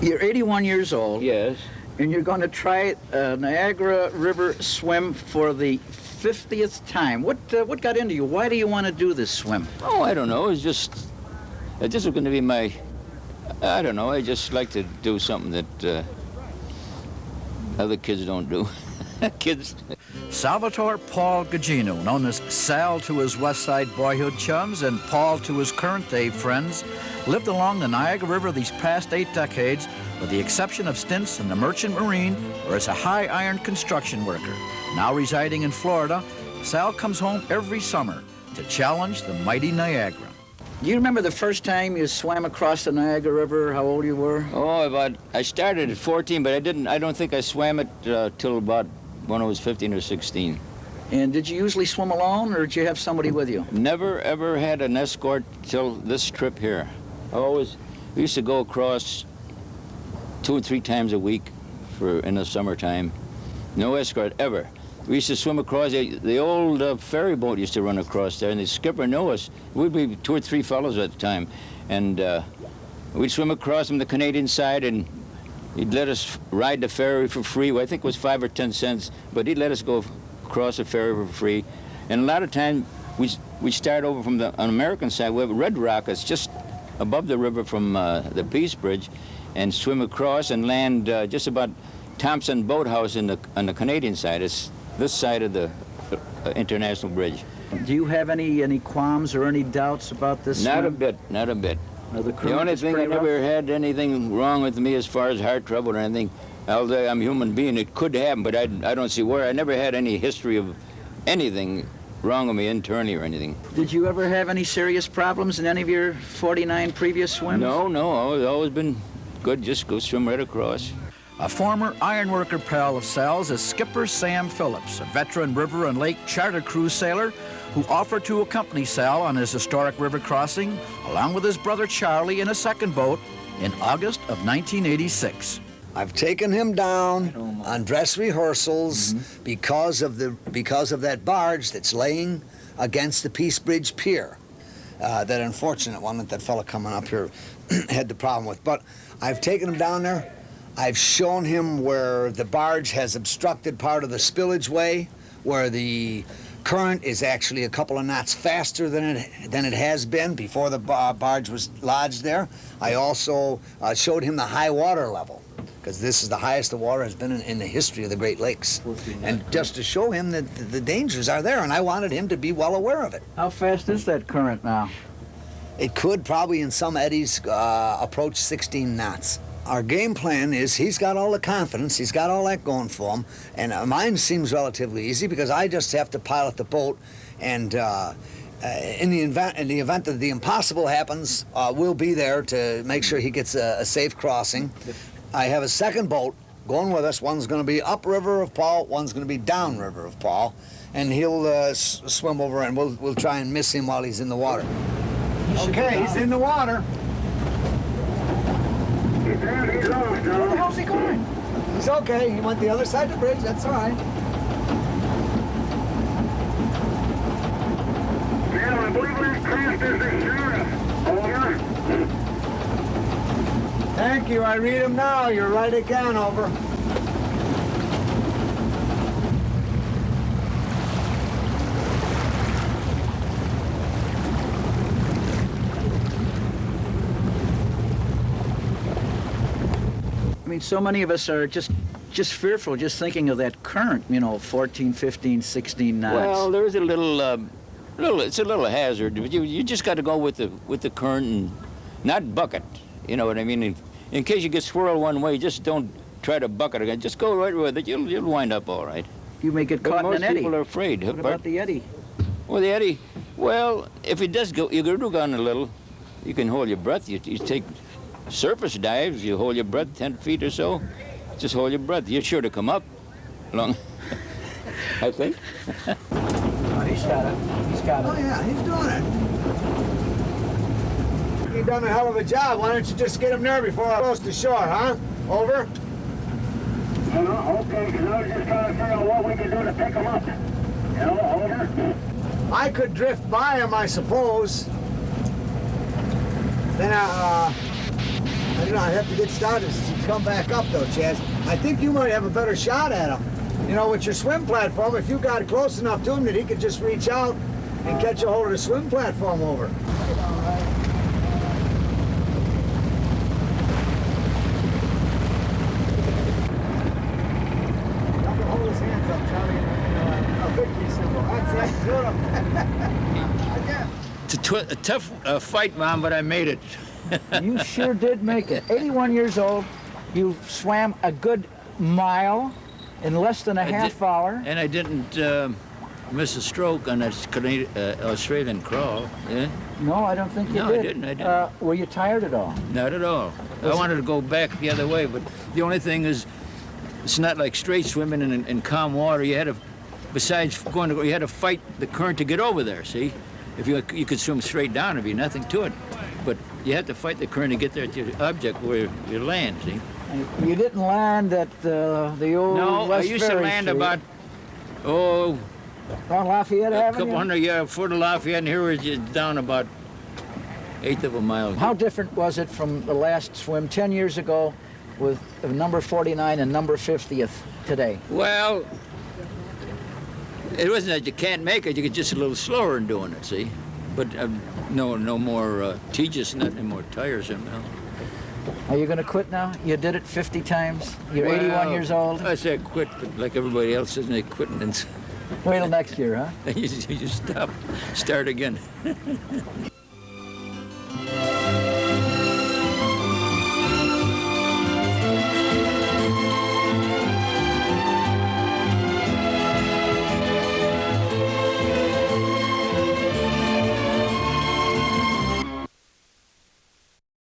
You're 81 years old. Yes. And you're going to try Niagara River swim for the 50th time. What got into you? Why do you want to do this swim? Oh, I don't know. This is going to be my, I don't know. I just like to do something that other kids don't do. Kids. Salvatore Paul Gugino, known as Sal to his West Side boyhood chums and Paul to his current-day friends, lived along the Niagara River these past 8 decades, with the exception of stints in the Merchant Marine or as a high-iron construction worker. Now residing in Florida, Sal comes home every summer to challenge the mighty Niagara. Do you remember the first time you swam across the Niagara River, how old you were? Oh, I started at 14, but I don't think I swam it till about when I was 15 or 16. And did you usually swim alone, or did you have somebody with you? Never, ever had an escort till this trip here. We used to go across 2 or 3 times a week in the summertime. No escort, ever. We used to swim across, the old ferry boat used to run across there, and the skipper knew us. We'd be 2 or 3 fellows at the time. And we'd swim across from the Canadian side, and he'd let us ride the ferry for free. Well, I think it was 5 or 10 cents, but he'd let us go across the ferry for free. And a lot of times, we start over from the American side. We have Red Rock, it's just above the river from the Peace Bridge, and swim across and land just about Thompson Boathouse on the Canadian side. It's this side of the International Bridge. Do you have any qualms or any doubts about this? Not a bit, not a bit. The only thing I never had anything wrong with me as far as heart trouble or anything. Although I'm a human being, it could happen, but I don't see where. I never had any history of anything wrong with me internally or anything. Did you ever have any serious problems in any of your 49 previous swims? No, I've always been good. Just go swim right across. A former ironworker pal of Sal's is Skipper Sam Phillips, a veteran river and lake charter cruise sailor who offered to accompany Sal on his historic river crossing, along with his brother Charlie in a second boat in August of 1986. I've taken him down on dress rehearsals because of that barge that's laying against the Peace Bridge Pier. That unfortunate one that fellow coming up here had the problem with. But I've taken him down there. I've shown him where the barge has obstructed part of the spillage way, where the current is actually a couple of knots faster than it has been before the barge was lodged there. I also showed him the high water level, because this is the highest the water has been in the history of the Great Lakes. And just to show him that the dangers are there, and I wanted him to be well aware of it. How fast is that current now? It could probably in some eddies approach 16 knots. Our game plan is he's got all the confidence, he's got all that going for him, and mine seems relatively easy because I just have to pilot the boat, and in the event that the impossible happens, we'll be there to make sure he gets a safe crossing. I have a second boat going with us. One's going to be upriver of Paul, one's going to be downriver of Paul, and he'll swim over, and we'll try and miss him while he's in the water. Okay, he's in the water. Where the hell's he going? He's okay. He went the other side of the bridge. That's all right. Yeah, I believe we've crossed this insurance. Over. Thank you. I read him now. You're right again. Over. I mean, so many of us are just fearful, just thinking of that current, 14, 15, 16 knots. Well, there's a it's a little hazard. You just got to go with the current and not bucket. You know what I mean? In case you get swirled one way, just don't try to bucket again. Just go right with it. You'll wind up all right. You may get caught in an eddy. Most people are afraid. What about the eddy? Well, the eddy, if it does go, you go down a little, you can hold your breath. You take surface dives, you hold your breath 10 feet or so. Just hold your breath. You're sure to come up long, I think. Oh, he's got it. He's got it. Oh, yeah, he's doing it. You've done a hell of a job. Why don't you just get him there before I goes to shore, huh? Over? Okay, because I was just trying to figure out what we could do to pick him up. Over? I could drift by him, I suppose. Then, I know, I'd have to get started to come back up, though, Chaz. I think you might have a better shot at him. You know, with your swim platform, if you got close enough to him that he could just reach out and catch a hold of the swim platform over. Hold his hands up, Charlie, a victory symbol. That's it. It's a tough fight, Mom, but I made it. You sure did make it. 81 years old, you swam a good mile in less than a half hour. And I didn't miss a stroke on that Australian crawl. Yeah? No, I don't think you did. No, I didn't. Were you tired at all? Not at all. I wanted to go back the other way, but the only thing is, it's not like straight swimming in calm water. You had to, besides you had to fight the current to get over there, see? If you could swim straight down, there'd be nothing to it. But you had to fight the current to get there to your object where you land, see? You didn't land at the old No, West I used to Ferry land Street. about, on Lafayette a Avenue? couple hundred yards foot of Lafayette, and here we're just down about 1/8 of a mile. How different was it from the last swim 10 years ago with number 49 and number 50th today? Well, it wasn't that you can't make it, you get just a little slower in doing it, see? But no more tedious, not any more tiresome. No. Are you going to quit now? You did it 50 times. You're 81 years old. I say quit, but like everybody else, isn't it? Quitting and Wait till next year, huh? you just stop, start again.